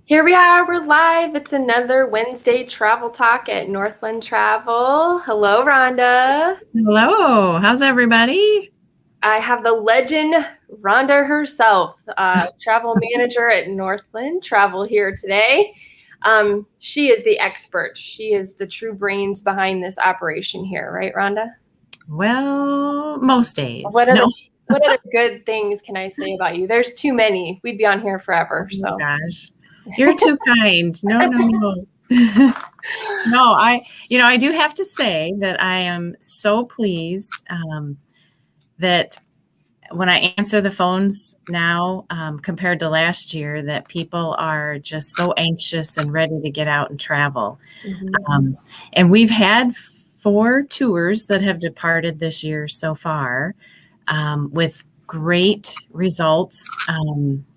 Here we are, we're live. It's another Wednesday travel talk at Northland Travel. Hello, Rhonda. Hello, how's everybody? I have the legend, Rhonda herself, travel manager at Northland Travel here today. She is the expert. She is the true brains behind this operation here, right, Rhonda? Well, most days. What other good things can I say about you? There's too many. We'd be on here forever. Oh So gosh, you're too kind. No. No, I do have to say that I am so pleased that when I answer the phones now, compared to last year, that people are just so anxious and ready to get out and travel. And we've had 4 tours that have departed this year so far, with great results,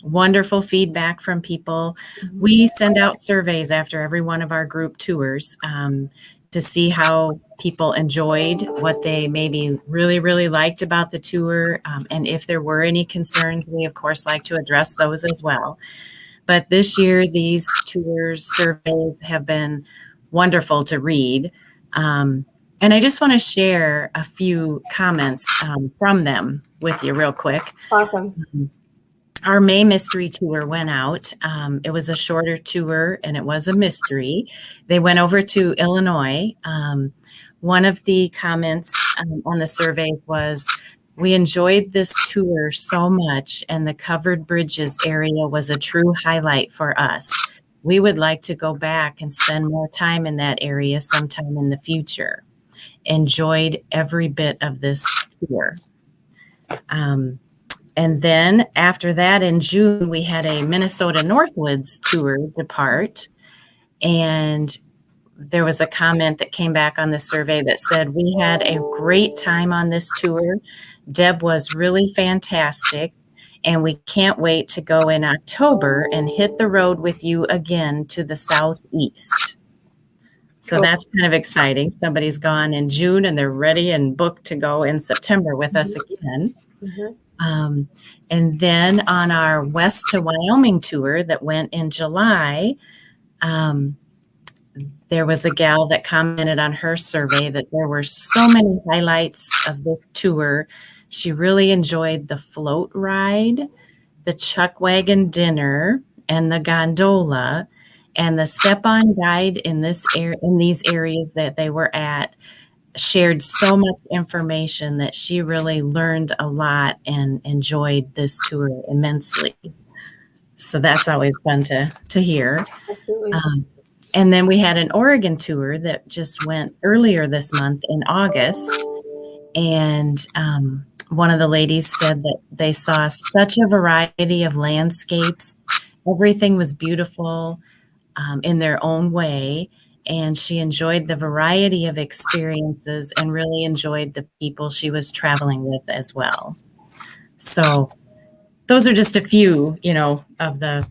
wonderful feedback from people. We send out surveys after every one of our group tours to see how people enjoyed, what they maybe really, really liked about the tour. And if there were any concerns, we of course like to address those as well. But this year, these tours surveys have been wonderful to read. And I just want to share a few comments from them with you real quick. awesome. Our May mystery tour went out. It was a shorter tour and it was a mystery. They went over to Illinois. One of the comments on the surveys was, "We enjoyed this tour so much, and the covered bridges area was a true highlight for us. We would like to go back and spend more time in that area sometime in the future. Enjoyed every bit of this tour." And then after that, in June, we had a Minnesota Northwoods tour depart. And there was a comment that came back on the survey that said, "We had a great time on this tour. Deb was really fantastic. And we can't wait to go in October and hit the road with you again to the southeast." So Cool. that's kind of exciting. Somebody's gone in June and they're ready and booked to go in September with us again. And then on our West to Wyoming tour that went in July, there was a gal that commented on her survey that there were so many highlights of this tour. She really enjoyed the float ride, the chuck wagon dinner, and the gondola. And the step-on guide in these areas that they were at shared so much information that she really learned a lot and enjoyed this tour immensely. So that's always fun to hear. Absolutely. And then we had an Oregon tour that just went earlier this month in August. And one of the ladies said that they saw such a variety of landscapes. Everything was beautiful in their own way. And she enjoyed the variety of experiences and really enjoyed the people she was traveling with as well. So those are just a few, of the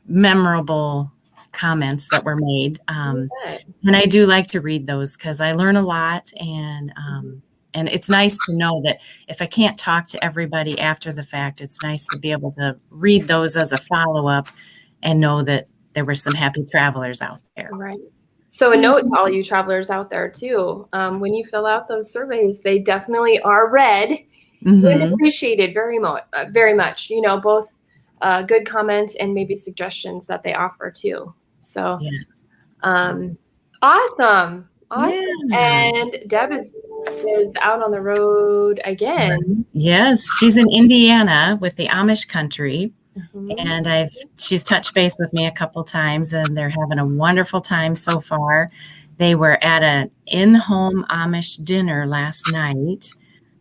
memorable comments that were made. And I do like to read those because I learn a lot, and it's nice to know that if I can't talk to everybody after the fact, it's nice to be able to read those as a follow-up and know that there were some happy travelers out there. Right. So a note to all you travelers out there too, when you fill out those surveys, they definitely are read and appreciated very much. Both good comments and maybe suggestions that they offer too. So, Yes. Awesome. Yeah. And Deb is out on the road again. Yes, she's in Indiana with the Amish country. And she's touched base with me a couple times, and they're having a wonderful time so far. They were at an in-home Amish dinner last night,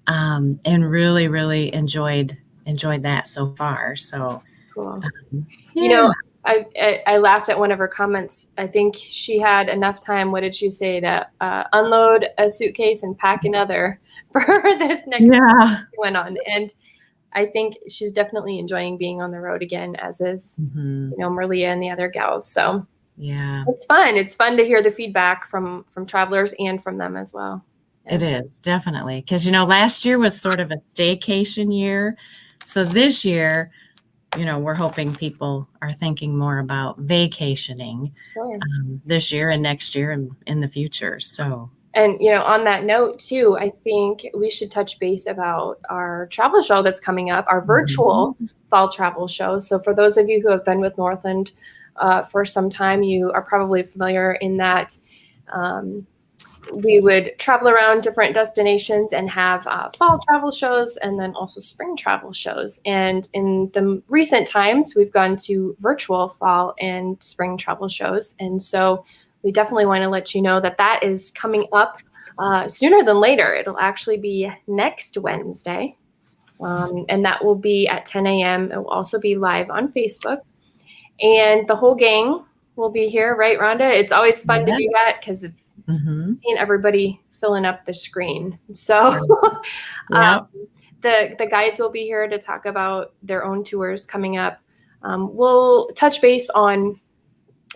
and really, really enjoyed that so far. So cool. Yeah. I laughed at one of her comments. I think she had enough time. What did she say? To unload a suitcase and pack another for this next went on. And I think she's definitely enjoying being on the road again, as is, Maria and the other gals. So yeah, it's fun. It's fun to hear the feedback from travelers and from them as well. Yeah. It is, definitely. Because, last year was sort of a staycation year. So this year we're hoping people are thinking more about vacationing this year and next year and in the future. So. And, on that note too, I think we should touch base about our travel show that's coming up, our virtual fall travel show. So for those of you who have been with Northland for some time, you are probably familiar in that we would travel around different destinations and have fall travel shows and then also spring travel shows. And in the recent times, we've gone to virtual fall and spring travel shows. And so we definitely want to let you know that that is coming up sooner than later. It'll actually be next Wednesday. And that will be at 10 a.m. It will also be live on Facebook. And the whole gang will be here, right, Rhonda? It's always fun to do that because it's seeing everybody filling up the screen. So the guides will be here to talk about their own tours coming up. We'll touch base on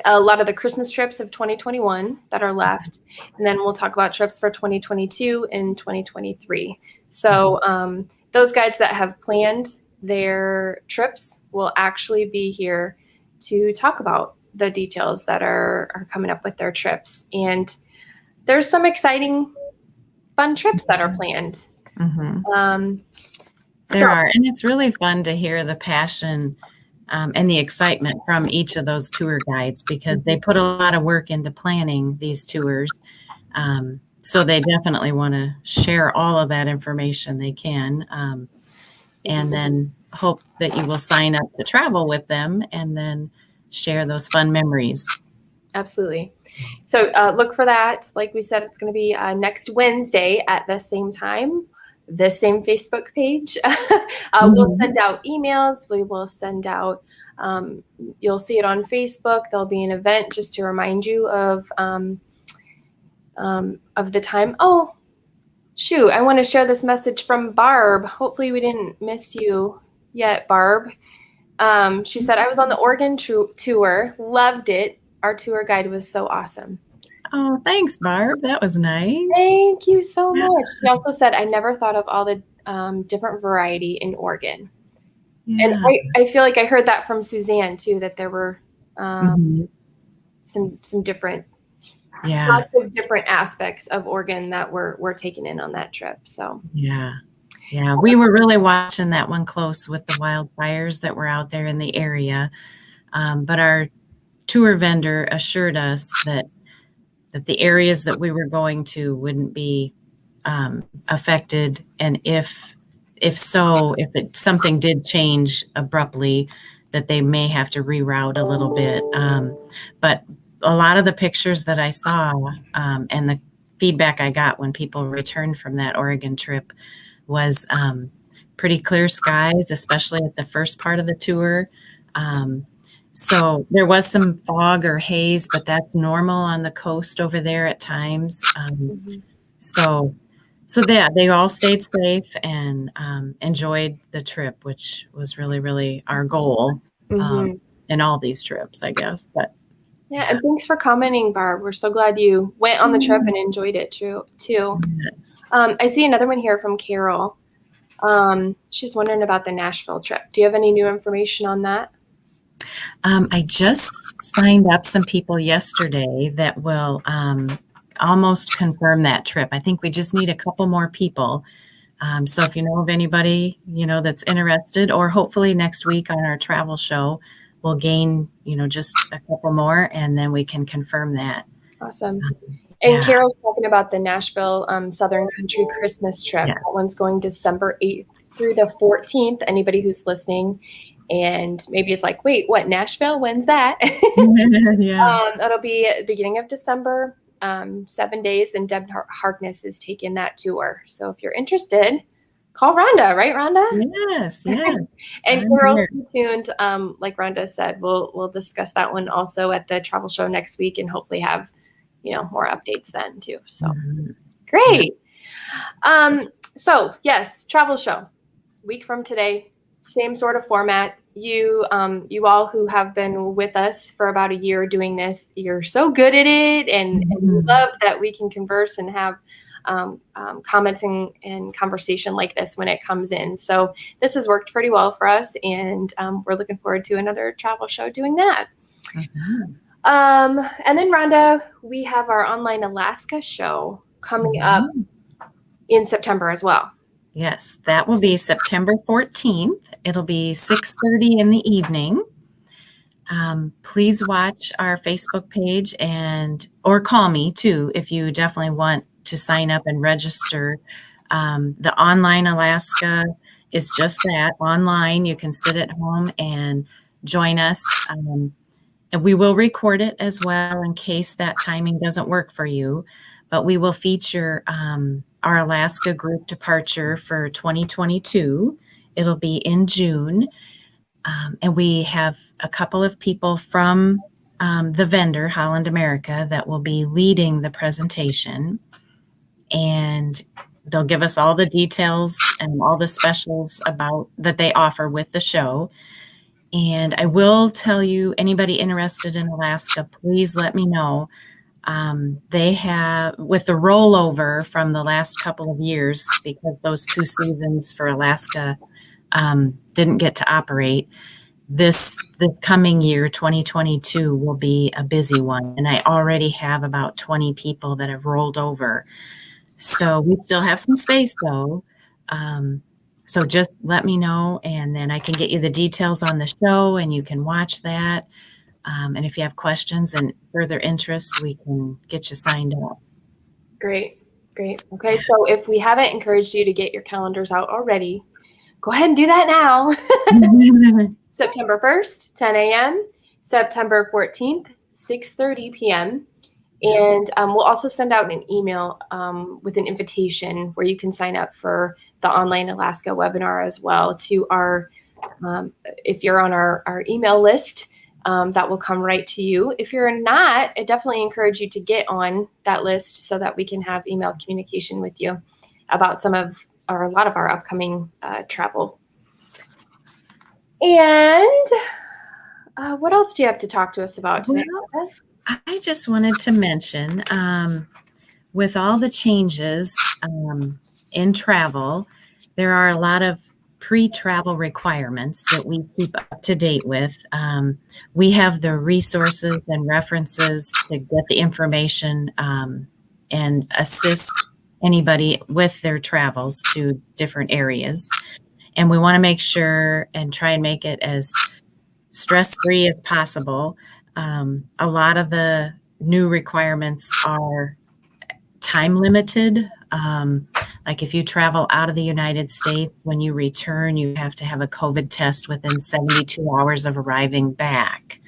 a lot of the Christmas trips of 2021 that are left. And then we'll talk about trips for 2022 and 2023. So those guides that have planned their trips will actually be here to talk about the details that are coming up with their trips. And there's some exciting, fun trips that are planned. There are. And it's really fun to hear the passion and the excitement from each of those tour guides because they put a lot of work into planning these tours. So they definitely want to share all of that information they can. And then hope that you will sign up to travel with them and then share those fun memories. Absolutely. So look for that. Like we said, it's going to be next Wednesday at the same time, the same Facebook page. We'll send out emails. We will send out, you'll see it on Facebook. There'll be an event just to remind you of the time. Oh, shoot. I want to share this message from Barb. Hopefully we didn't miss you yet, Barb. She said, I was on the Oregon tour. Loved it. Our tour guide was so awesome. Oh, thanks, Barb. That was nice. Thank you so much. She also said, I never thought of all the different variety in Oregon. Yeah. And I feel like I heard that from Suzanne too, that there were some different, lots of different aspects of Oregon that were taken in on that trip. So yeah, we were really watching that one close with the wildfires that were out there in the area. But our tour vendor assured us that the areas that we were going to wouldn't be affected. And if something did change abruptly, that they may have to reroute a little bit. But a lot of the pictures that I saw and the feedback I got when people returned from that Oregon trip was pretty clear skies, especially at the first part of the tour. So there was some fog or haze, but that's normal on the coast over there at times. So they all stayed safe and enjoyed the trip, which was really, really our goal in all these trips, I guess. But yeah, and thanks for commenting, Barb. We're so glad you went on the trip and enjoyed it too. Yes. I see another one here from Carol. She's wondering about the Nashville trip. Do you have any new information on that? I just signed up some people yesterday that will almost confirm that trip. I think we just need a couple more people. So if you know of anybody, that's interested, or hopefully next week on our travel show, we'll gain, just a couple more, and then we can confirm that. Awesome. And Carol's talking about the Nashville Southern Country Christmas trip. Yeah. That one's going December 8th through the 14th. Anybody who's listening and maybe it's like, wait, what, Nashville? When's that? It'll be beginning of December, 7 days, and Deb Harkness is taking that tour. So if you're interested, call Rhonda, right, Rhonda? Yes. And Carol, stay tuned. Like Rhonda said, we'll discuss that one also at the travel show next week and hopefully have, more updates then too. So great. So yes, travel show, week from today, same sort of format. You all who have been with us for about a year doing this, you're so good at it, and we love that we can converse and have commenting and conversation like this when it comes in. So this has worked pretty well for us, and we're looking forward to another travel show doing that. Mm-hmm. And then Rhonda, we have our online Alaska show coming up in September as well. Yes, that will be September 14th. It'll be 6:30 in the evening. Please watch our Facebook page or call me too if you definitely want to sign up and register. The online Alaska is just that, online. You can sit at home and join us. And we will record it as well in case that timing doesn't work for you. But we will feature our Alaska group departure for 2022. It'll be in June. And we have a couple of people from the vendor, Holland America, that will be leading the presentation. And they'll give us all the details and all the specials that they offer with the show. And I will tell you, anybody interested in Alaska, please let me know. They have, with the rollover from the last couple of years, because those 2 seasons for Alaska didn't get to operate, this coming year, 2022, will be a busy one. And I already have about 20 people that have rolled over. So we still have some space though. So just let me know, and then I can get you the details on the show and you can watch that. And if you have questions and further interest, we can get you signed up. Great. Okay, so if we haven't encouraged you to get your calendars out already, go ahead and do that now. September 1st, 10 a.m., September 14th, 6:30 p.m. And we'll also send out an email with an invitation where you can sign up for the online Alaska webinar as well to if you're on our email list, that will come right to you. If you're not, I definitely encourage you to get on that list so that we can have email communication with you about a lot of our upcoming travel. And what else do you have to talk to us about today? Well, I just wanted to mention, with all the changes in travel, there are a lot of pre-travel requirements that we keep up to date with. We have the resources and references to get the information and assist anybody with their travels to different areas. And we want to make sure and try and make it as stress-free as possible. A lot of the new requirements are time limited. Like if you travel out of the United States, when you return, you have to have a COVID test within 72 hours of arriving back.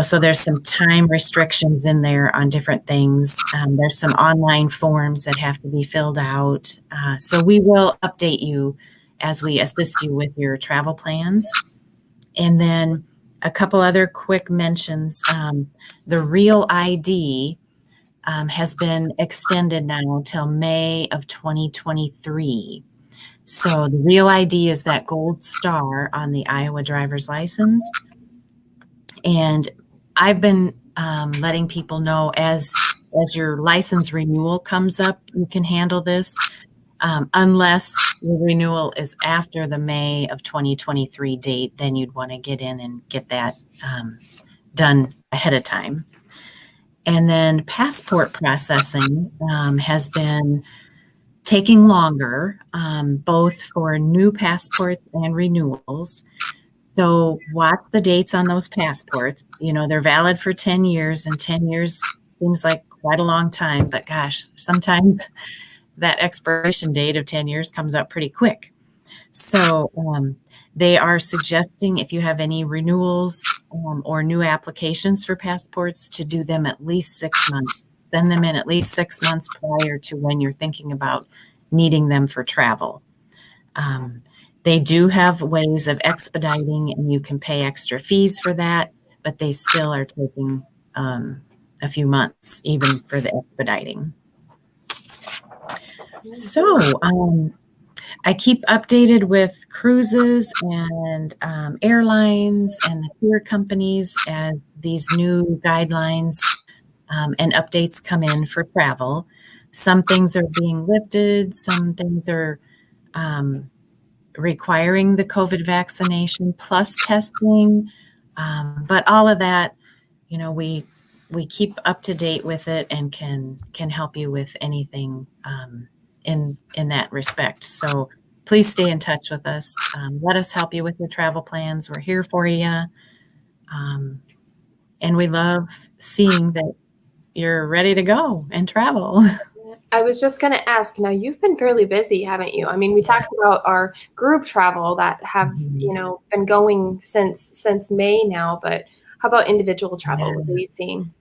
So there's some time restrictions in there on different things. There's some online forms that have to be filled out. So we will update you as we assist you with your travel plans. And then a couple other quick mentions. The Real ID has been extended now till May of 2023. So the Real ID is that gold star on the Iowa driver's license. And I've been letting people know as your license renewal comes up, you can handle this. Unless your renewal is after the May of 2023 date, then you'd want to get in and get that done ahead of time. And then passport processing has been taking longer, both for new passports and renewals. So watch the dates on those passports. They're valid for 10 years, and 10 years seems like quite a long time, but gosh, sometimes that expiration date of 10 years comes up pretty quick. So they are suggesting if you have any renewals or new applications for passports to do them at least 6 months. Send them in at least 6 months prior to when you're thinking about needing them for travel. They do have ways of expediting, and you can pay extra fees for that, but they still are taking a few months even for the expediting. So I keep updated with cruises and airlines and the tour companies as these new guidelines and updates come in for travel. some things are being lifted, some things are requiring the COVID vaccination plus testing. But all of that, we keep up to date with it and can help you with anything in that respect. So please stay in touch with us. Let us help you with your travel plans. We're here for you. And we love seeing that you're ready to go and travel. I was just going to ask, now you've been fairly busy, haven't you? I mean, we talked about our group travel that have, been going since May now, but how about individual travel? What are you seeing?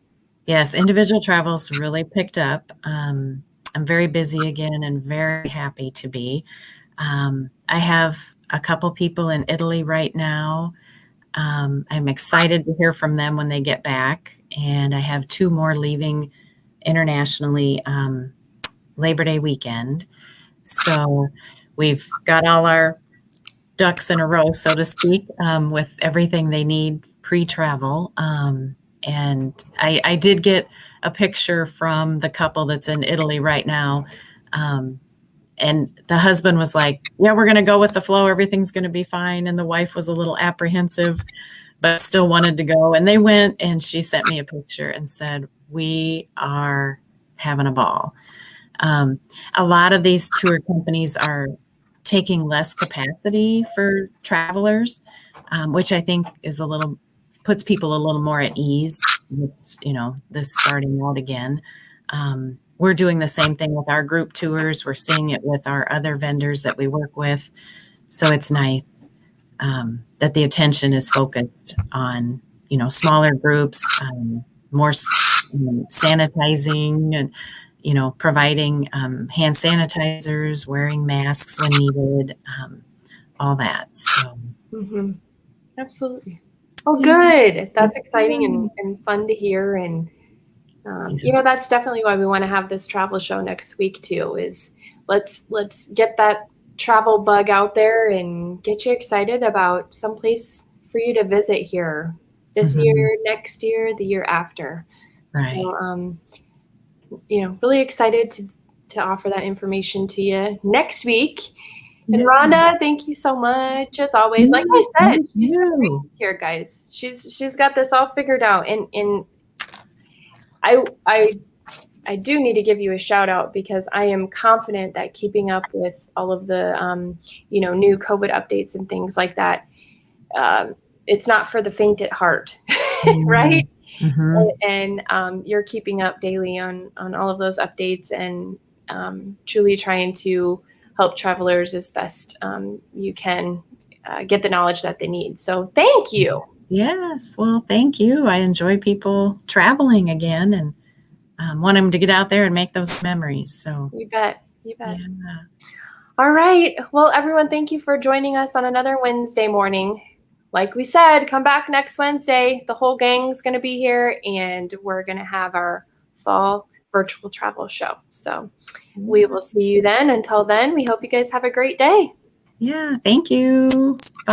Yes, individual travel's really picked up. I'm very busy again and very happy to be. I have a couple people in Italy right now. I'm excited to hear from them when they get back. And I have 2 more leaving internationally Labor Day weekend. So we've got all our ducks in a row, so to speak, with everything they need pre-travel. And I did get a picture from the couple that's in Italy right now. And the husband was like, yeah, we're going to go with the flow. Everything's going to be fine. And the wife was a little apprehensive, but still wanted to go. And they went, and she sent me a picture and said, we are having a ball. A lot of these tour companies are taking less capacity for travelers, which I think is puts people a little more at ease with, this starting out again. We're doing the same thing with our group tours. We're seeing it with our other vendors that we work with. So it's nice that the attention is focused on, smaller groups, more sanitizing and, providing hand sanitizers, wearing masks when needed, all that. So, Absolutely. Oh, good. That's exciting and fun to hear. And, that's definitely why we want to have this travel show next week too, is let's get that travel bug out there and get you excited about someplace for you to visit here this year, next year, the year after. Right. So, really excited to offer that information to you next week. And Rhonda, thank you so much as always. Like I said, she's here, guys. She's got this all figured out. And I do need to give you a shout out because I am confident that keeping up with all of the new COVID updates and things like that, it's not for the faint at heart, right? And you're keeping up daily on all of those updates and truly trying to help travelers as best you can get the knowledge that they need. So thank you. Yes. Well, thank you. I enjoy people traveling again and want them to get out there and make those memories. So you bet. Yeah. All right. Well, everyone, thank you for joining us on another Wednesday morning. Like we said, come back next Wednesday. The whole gang's going to be here, and we're going to have our fall virtual travel show. So we will see you then. Until then, we hope you guys have a great day. Yeah. Thank you. Bye.